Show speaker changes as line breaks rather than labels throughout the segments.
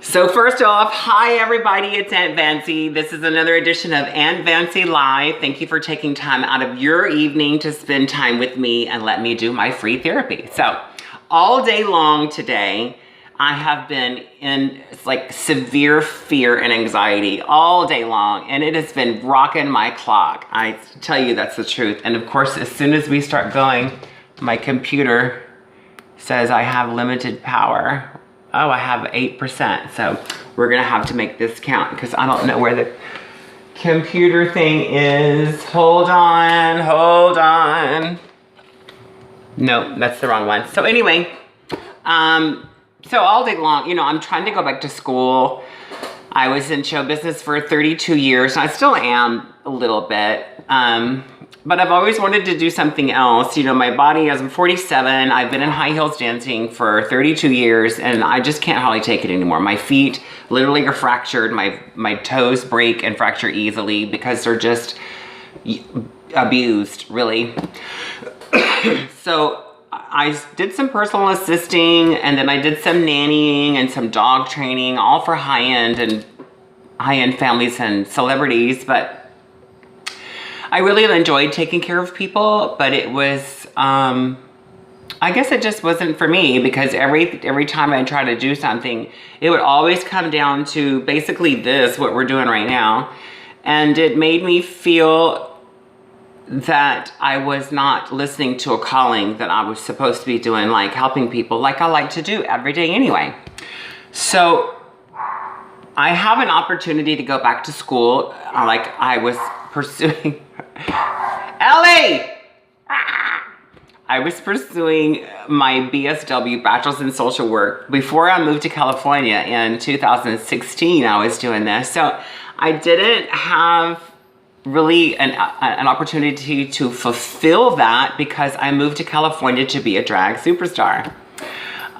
So first off, hi everybody, it's Aunt Vancy. This is another edition of Aunt Vancy Live. Thank you for taking time out of your evening to spend time with me and let me do my free therapy. So all day long today, I have been in like severe fear and anxiety all day long, and it has been rocking my clock. I tell you, that's the truth. And of course, as soon as we start going, my computer says I have limited power. Oh, I have 8%. So we're gonna have to make this count because I don't know where the computer thing is. Hold on, hold on. No, that's the wrong one. So anyway, so all day long, you know, I'm trying to go back to school. I was in show business for 32 years. And I still am a little bit. But I've always wanted to do something else. You know, my body, as I'm 47, I've been in high heels dancing for 32 years and I just can't hardly take it anymore. My feet literally are fractured. My toes break and fracture easily because they're just abused, really. So I did some personal assisting, and then I did some nannying and some dog training, all for high-end families and celebrities. But I really enjoyed taking care of people, but it was, I guess it just wasn't for me, because every time I try to do something, it would always come down to basically this, what we're doing right now. And it made me feel that I was not listening to a calling that I was supposed to be doing, like helping people, like I like to do every day anyway. So I have an opportunity to go back to school, like I was pursuing. Ellie! I was pursuing my BSW, Bachelor's in Social Work. Before I moved to California in 2016, I was doing this. So I didn't have really an opportunity to fulfill that because I moved to California to be a drag superstar.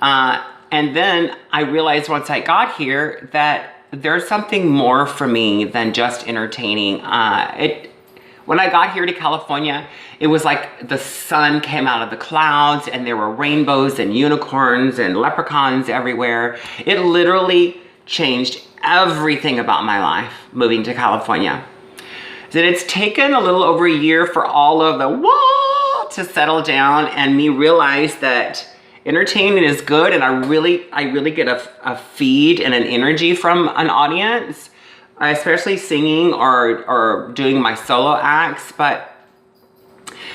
And then I realized once I got here that there's something more for me than just entertaining. When I got here to California, it was like the sun came out of the clouds and there were rainbows and unicorns and leprechauns everywhere. It literally changed everything about my life moving to California. That it's taken a little over a year for all of the whoa to settle down and me realize that entertainment is good, and I really get a feed and an energy from an audience, especially singing or doing my solo acts. But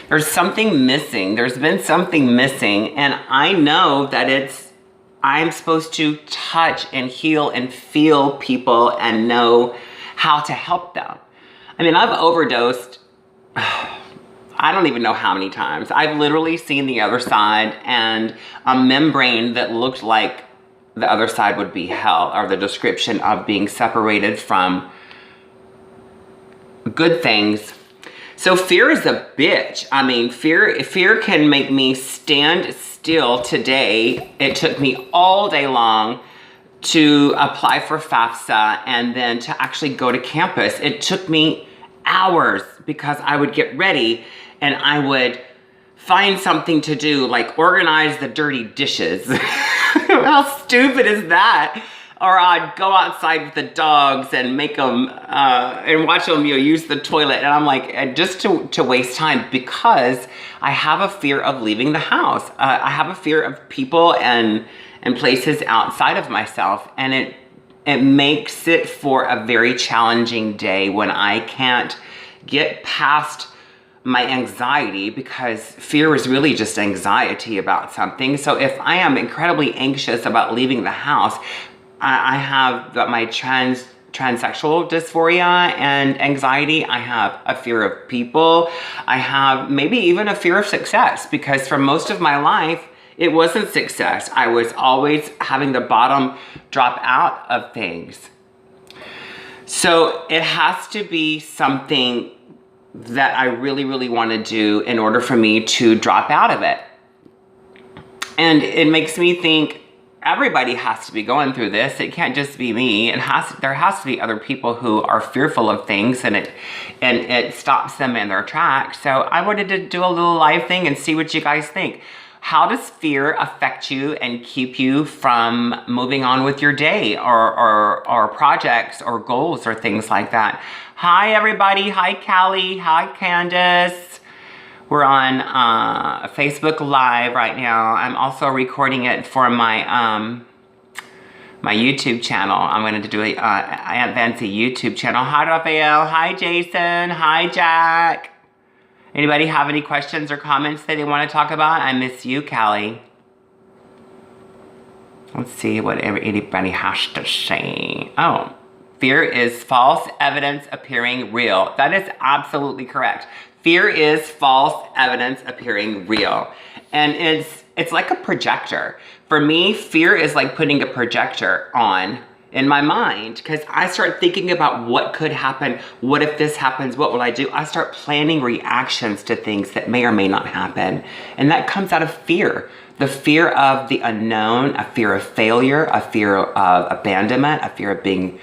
there's something missing. There's been something missing, and I know that I'm supposed to touch and heal and feel people and know how to help them. I mean, I've overdosed, I don't even know how many times. I've literally seen the other side, and a membrane that looked like the other side would be hell, or the description of being separated from good things. So fear is a bitch. I mean, fear can make me stand still. Today, it took me all day long to apply for FAFSA and then to actually go to campus. It took me hours because I would get ready and I would find something to do, like organize the dirty dishes. How stupid is that? Or I'd go outside with the dogs and make them, and watch them, you know, use the toilet. And I'm like, just to waste time, because I have a fear of leaving the house. I have a fear of people and places outside of myself. And it makes it for a very challenging day when I can't get past my anxiety, because fear is really just anxiety about something. So if I am incredibly anxious about leaving the house, I have my transsexual dysphoria and anxiety. I have a fear of people. I have maybe even a fear of success, because for most of my life, it wasn't success. I was always having the bottom drop out of things. So it has to be something that I really, really want to do in order for me to drop out of it. And it makes me think everybody has to be going through this. It can't just be me. There has to be other people who are fearful of things, and it stops them in their tracks. So I wanted to do a little live thing and see what you guys think. How does fear affect you and keep you from moving on with your day or projects or goals or things like that? Hi, everybody. Hi, Callie. Hi, Candace. We're on Facebook Live right now. I'm also recording it for my my YouTube channel. I'm going to do a Aunt Vancy YouTube channel. Hi, Raphael. Hi, Jason. Hi, Jack. Anybody have any questions or comments that they want to talk about? I miss you, Callie. Let's see what anybody has to say. Oh, fear is false evidence appearing real. That is absolutely correct. Fear is false evidence appearing real. And it's like a projector. For me, fear is like putting a projector on in my mind, because I start thinking about what could happen. What if this happens? What will I do? I start planning reactions to things that may or may not happen. And that comes out of fear. The fear of the unknown, a fear of failure, a fear of abandonment, a fear of being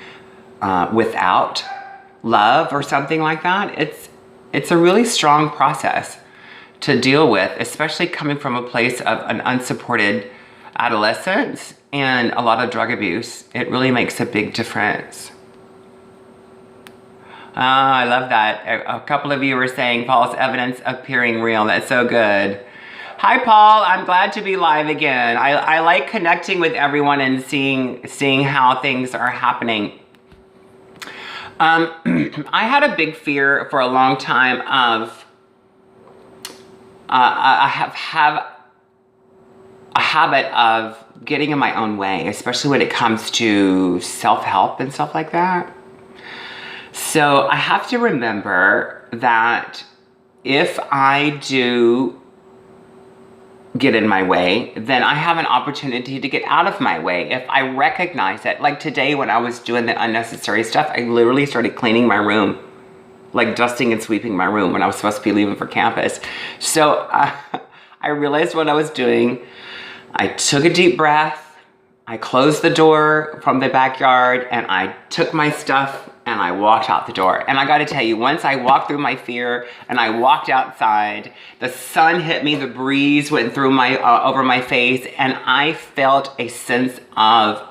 without love or something like that. It's a really strong process to deal with, especially coming from a place of an unsupported adolescence and a lot of drug abuse. It really makes a big difference. I love that. A couple of you were saying false evidence appearing real. That's so good. Hi, Paul. I'm glad to be live again. I like connecting with everyone and seeing how things are happening. I had a big fear for a long time of I have a habit of getting in my own way, especially when it comes to self-help and stuff like that. So I have to remember that if I do get in my way, then I have an opportunity to get out of my way. If I recognize it, like today when I was doing the unnecessary stuff, I literally started cleaning my room, like dusting and sweeping my room when I was supposed to be leaving for campus. So I realized what I was doing. I took a deep breath, I closed the door from the backyard, and I took my stuff and I walked out the door. And I gotta tell you, once I walked through my fear and I walked outside, the sun hit me, the breeze went through my over my face, and I felt a sense of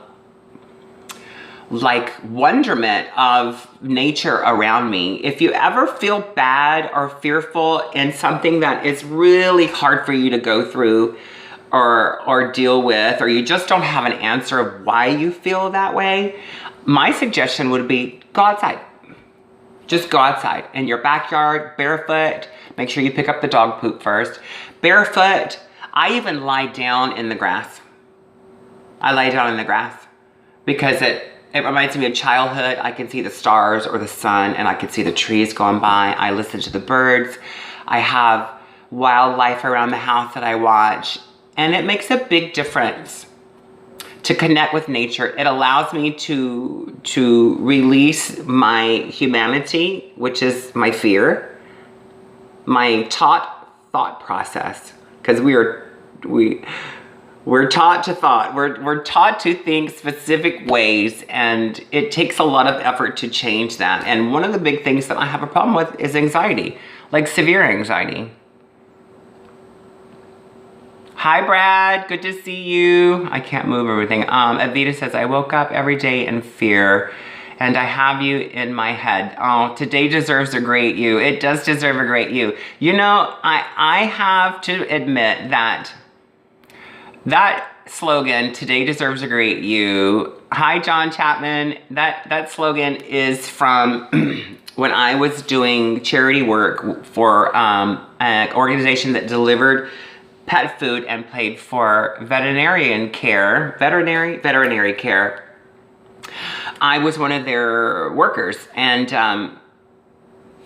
like wonderment of nature around me. If you ever feel bad or fearful in something that is really hard for you to go through or deal with, or you just don't have an answer of why you feel that way, my suggestion would be go outside. Just go outside in your backyard, barefoot. Make sure you pick up the dog poop first. Barefoot. I even lie down in the grass. I lie down in the grass because it reminds me of childhood. I can see the stars or the sun, and I can see the trees going by. I listen to the birds. I have wildlife around the house that I watch. And it makes a big difference to connect with nature. It allows me to release my humanity, which is my fear, my taught thought process, because we're taught to thought. We're taught to think specific ways, and it takes a lot of effort to change that. And one of the big things that I have a problem with is anxiety, like severe anxiety. Hi, Brad. Good to see you. I can't move everything. Avita says, I woke up every day in fear, and I have you in my head. Oh, today deserves a great you. It does deserve a great you. You know, I have to admit that slogan, today deserves a great you. Hi, John Chapman. That slogan is from when I was doing charity work for an organization that delivered pet food and paid for veterinary care. I was one of their workers, and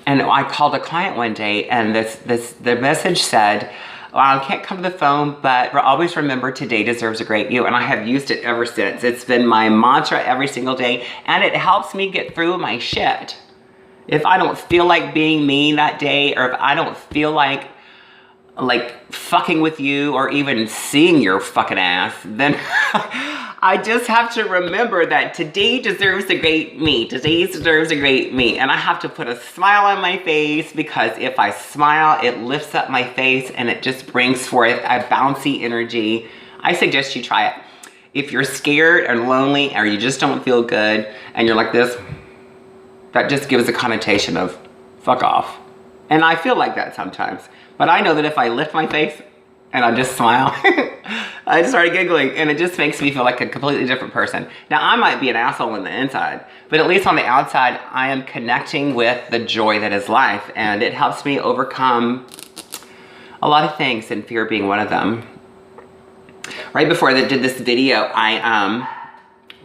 I called a client one day, and the message said, well, I can't come to the phone, but always remember today deserves a great you. And I have used it ever since. It's been my mantra every single day, and it helps me get through my shit. If I don't feel like being mean that day, or if I don't feel like fucking with you or even seeing your fucking ass, then I just have to remember that today deserves a great me. Today deserves a great me. And I have to put a smile on my face, because if I smile, it lifts up my face and it just brings forth a bouncy energy. I suggest you try it. If you're scared and lonely, or you just don't feel good and you're like this, that just gives a connotation of fuck off. And I feel like that sometimes. But I know that if I lift my face and I just smile, I just start giggling, and it just makes me feel like a completely different person. Now, I might be an asshole on the inside, but at least on the outside, I am connecting with the joy that is life, and it helps me overcome a lot of things, and fear being one of them. Right before I did this video,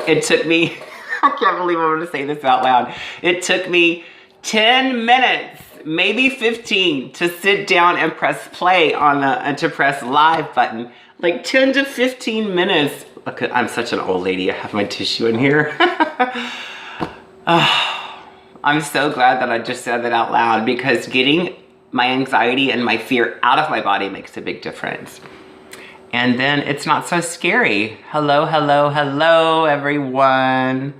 it took me, I can't believe I'm gonna say this out loud. It took me 10 minutes, maybe 15, to sit down and press play on and to press live button. Like 10 to 15 minutes. Look, I'm such an old lady. I have my tissue in here. I'm so glad that I just said that out loud, because getting my anxiety and my fear out of my body makes a big difference. And then it's not so scary. Hello, hello, hello, everyone.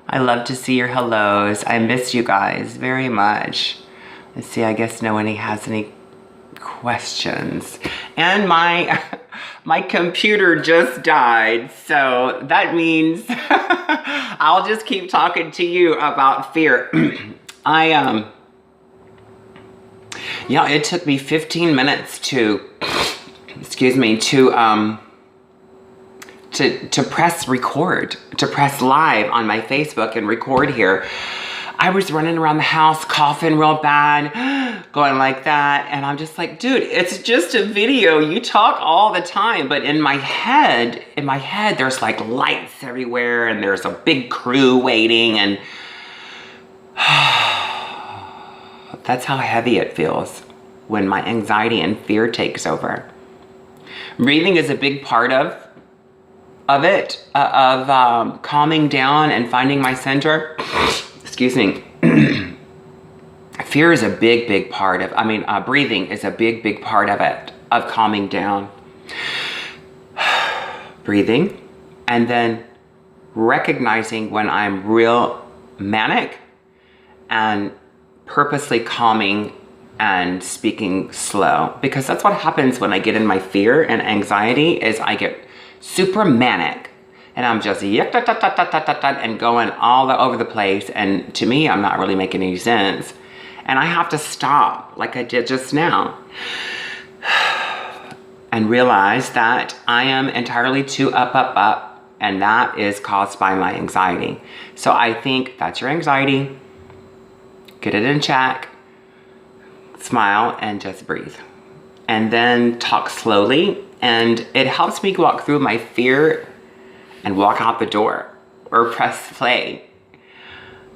I love to see your hellos. I miss you guys very much. Let's see, I guess no one has any questions. And my computer just died, so that means I'll just keep talking to you about fear. Yeah, it took me 15 minutes to, excuse me, to press record, to press live on my Facebook and record here. I was running around the house coughing real bad, going like that, and I'm just like, dude, it's just a video. You talk all the time, but in my head, there's like lights everywhere, and there's a big crew waiting, and that's how heavy it feels when my anxiety and fear takes over. Breathing is a big part of calming down and finding my center. Excuse me. Fear is a big part of, breathing is a big part of it, of calming down. Breathing, and then recognizing when I'm real manic, and purposely calming and speaking slow. Because that's what happens when I get in my fear and anxiety, is I get super manic. And I'm just and going all over the place. And to me, I'm not really making any sense. And I have to stop, like I did just now, and realize that I am entirely too up. And that is caused by my anxiety. So I think that's your anxiety. Get it in check. Smile and just breathe. And then talk slowly. And it helps me walk through my fear and walk out the door, or press play.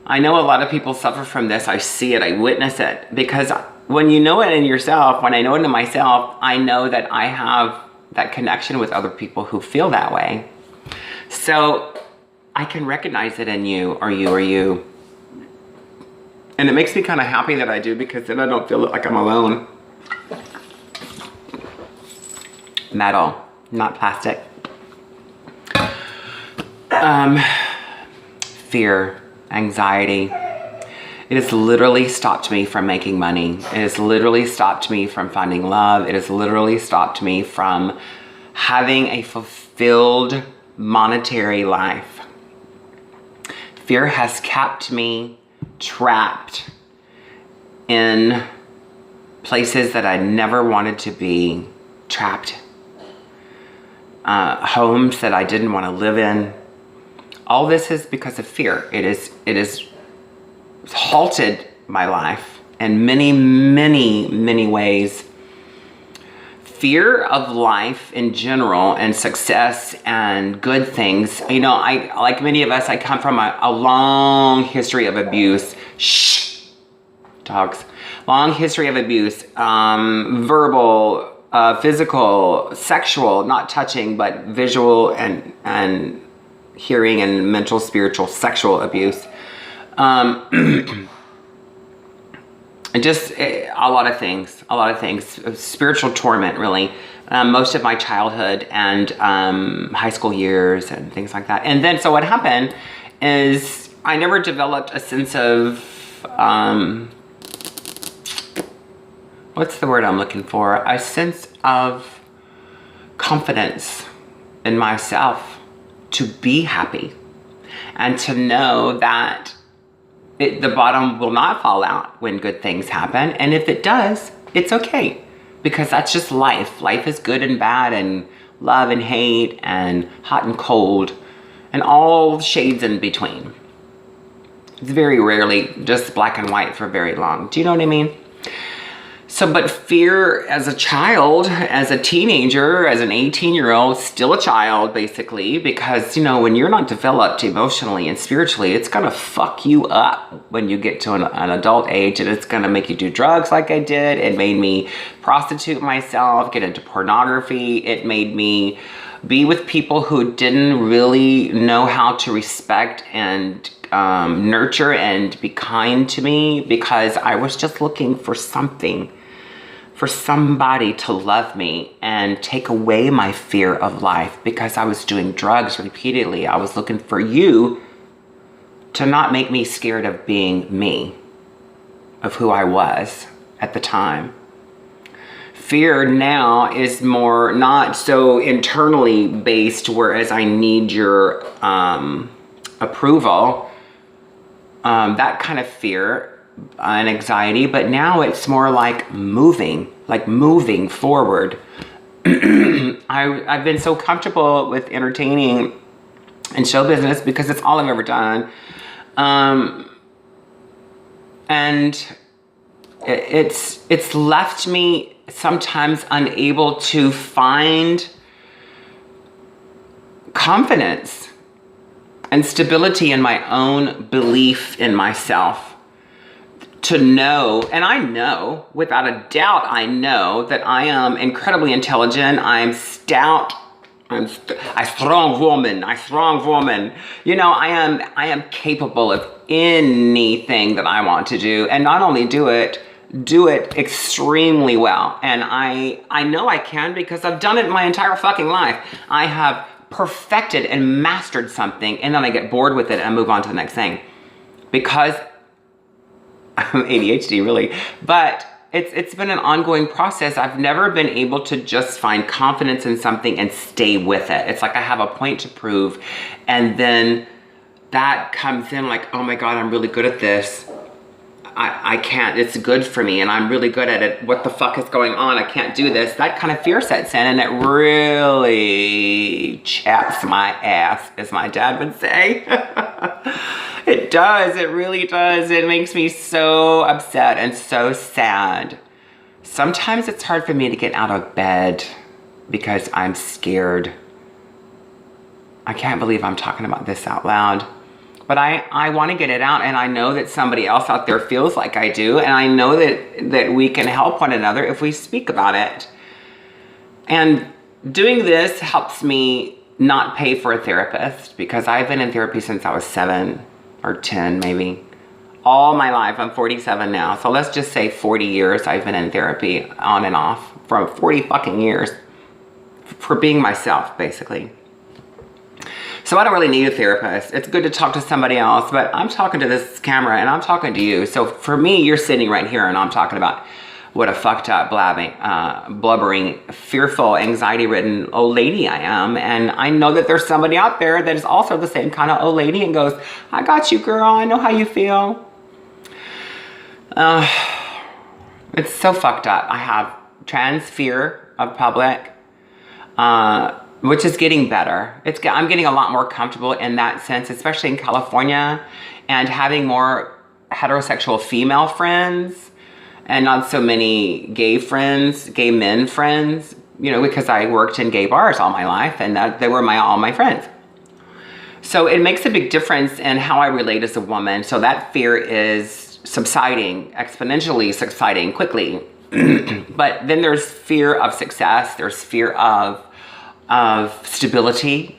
I know a lot of people suffer from this. I see it, I witness it, because when you know it in yourself, when I know it in myself, I know that I have that connection with other people who feel that way. So I can recognize it in you, or you. And it makes me kind of happy that I do, because then I don't feel like I'm alone. Metal, not plastic. Fear, anxiety. It has literally stopped me from making money. It has literally stopped me from finding love. It has literally stopped me from having a fulfilled monetary life. Fear has kept me trapped in places that I never wanted to be trapped. Homes that I didn't want to live in. All this is because of fear. It is halted my life in many ways. Fear of life in general, and success and good things. You know, like many of us, I come from a long history of abuse. Shh, dogs. Long history of abuse, verbal, physical, sexual, not touching, but visual and hearing and mental, spiritual, sexual abuse. just a lot of things, spiritual torment, really. Most of my childhood and high school years and things like that. And then, so what happened is I never developed a sense of, what's the word I'm looking for? A sense of confidence in myself to be happy and to know that the bottom will not fall out when good things happen. And if it does, it's okay, because that's just life. Life is good and bad and love and hate and hot and cold and all shades in between. It's very rarely just black and white for very long. Do you know what I mean? So, but fear as a child, as a teenager, as an 18-year-old, still a child basically, because, you know, when you're not developed emotionally and spiritually, it's gonna fuck you up when you get to an adult age, and it's gonna make you do drugs like I did. It made me prostitute myself, get into pornography. It made me be with people who didn't really know how to respect and nurture and be kind to me, because I was just looking for something, for somebody to love me and take away my fear of life, because I was doing drugs repeatedly. I was looking for you to not make me scared of being me, of who I was at the time. Fear now is more not so internally based, whereas I need your approval, that kind of fear and anxiety, but now it's more like moving forward. I've been so comfortable with entertaining and show business because it's all I've ever done. And it's left me sometimes unable to find confidence and stability in my own belief in myself. To know, and I know, without a doubt, I know that I am incredibly intelligent. I'm stout. I'm a strong woman. You know, I am capable of anything that I want to do, and not only do it extremely well. And I know I can, because I've done it my entire fucking life. I have perfected and mastered something, and then I get bored with it and move on to the next thing, because I'm ADHD, really. But it's been an ongoing process. I've never been able to just find confidence in something and stay with it. It's like I have a point to prove, and then that comes in like, oh my God, I'm really good at this. I can't, it's good for me and I'm really good at it. What the fuck is going on? I can't do this. That kind of fear sets in, and it really chaps my ass, as my dad would say. It does, it really does. It makes me so upset and so sad. Sometimes it's hard for me to get out of bed because I'm scared. I can't believe I'm talking about this out loud. But I want to get it out, and I know that somebody else out there feels like I do, and I know that we can help one another if we speak about it. And doing this helps me not pay for a therapist, because I've been in therapy since I was 7 or 10 maybe. All my life. I'm 47 now. So let's just say 40 years I've been in therapy on and off, for 40 fucking years, for being myself, basically. So I don't really need a therapist. It's good to talk to somebody else, but I'm talking to this camera and I'm talking to you. So for me, you're sitting right here and I'm talking about what a fucked up, blubbering, fearful, anxiety-ridden old lady I am. And I know that there's somebody out there that is also the same kind of old lady and goes, I got you, girl. I know how you feel. It's so fucked up. I have trans fear of public, which is getting better. I'm getting a lot more comfortable in that sense, especially in California, and having more heterosexual female friends and not so many gay friends, gay men friends, you know, because I worked in gay bars all my life, and they were all my friends. So it makes a big difference in how I relate as a woman. So that fear is subsiding, exponentially subsiding quickly. But then there's fear of success. There's fear of stability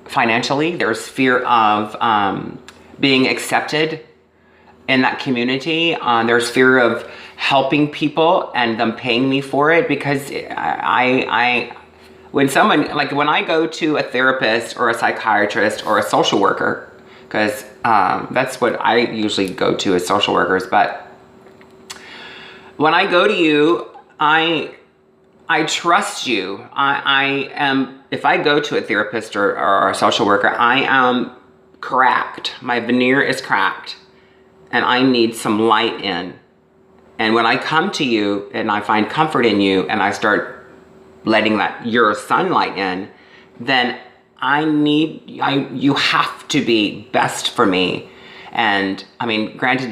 financially. There's fear of being accepted in that community. There's fear of helping people and them paying me for it, because when I go to a therapist or a psychiatrist or a social worker, because that's what I usually go to, is social workers. But when I go to you, I trust you. I am, if I go to a therapist or a social worker, I am cracked. My veneer is cracked and I need some light in. And when I come to you and I find comfort in you and I start letting your sunlight in, then you have to be best for me. And I mean, granted,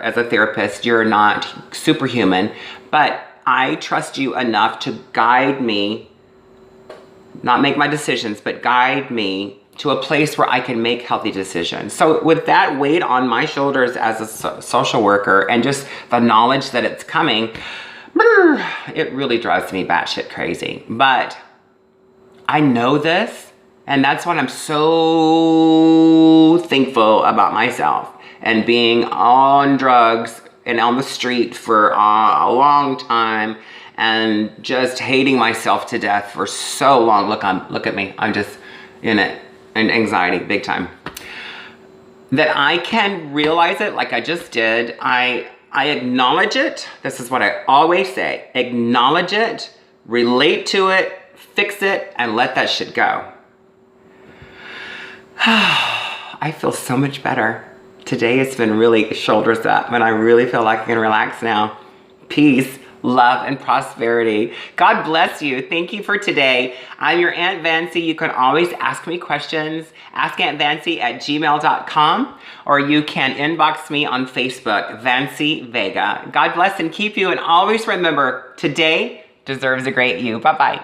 as a therapist, you're not superhuman, but I trust you enough to guide me, not make my decisions, but guide me to a place where I can make healthy decisions. So with that weight on my shoulders as a social worker, and just the knowledge that it's coming, it really drives me batshit crazy. But I know this, and that's what I'm so thankful about myself, and being on drugs and on the street for a long time, and just hating myself to death for so long. Look at me. I'm just in it. And anxiety, big time. That I can realize it like I just did. I acknowledge it. This is what I always say. Acknowledge it, relate to it, fix it, and let that shit go. I feel so much better. Today it's been really shoulders up, and I really feel like I can relax now. Peace, love, and prosperity. God bless you. Thank you for today. I'm your Aunt Vancy. You can always ask me questions. AskAuntVancy@gmail.com, or you can inbox me on Facebook, Vancy Vega. God bless and keep you, and always remember, today deserves a great you. Bye-bye.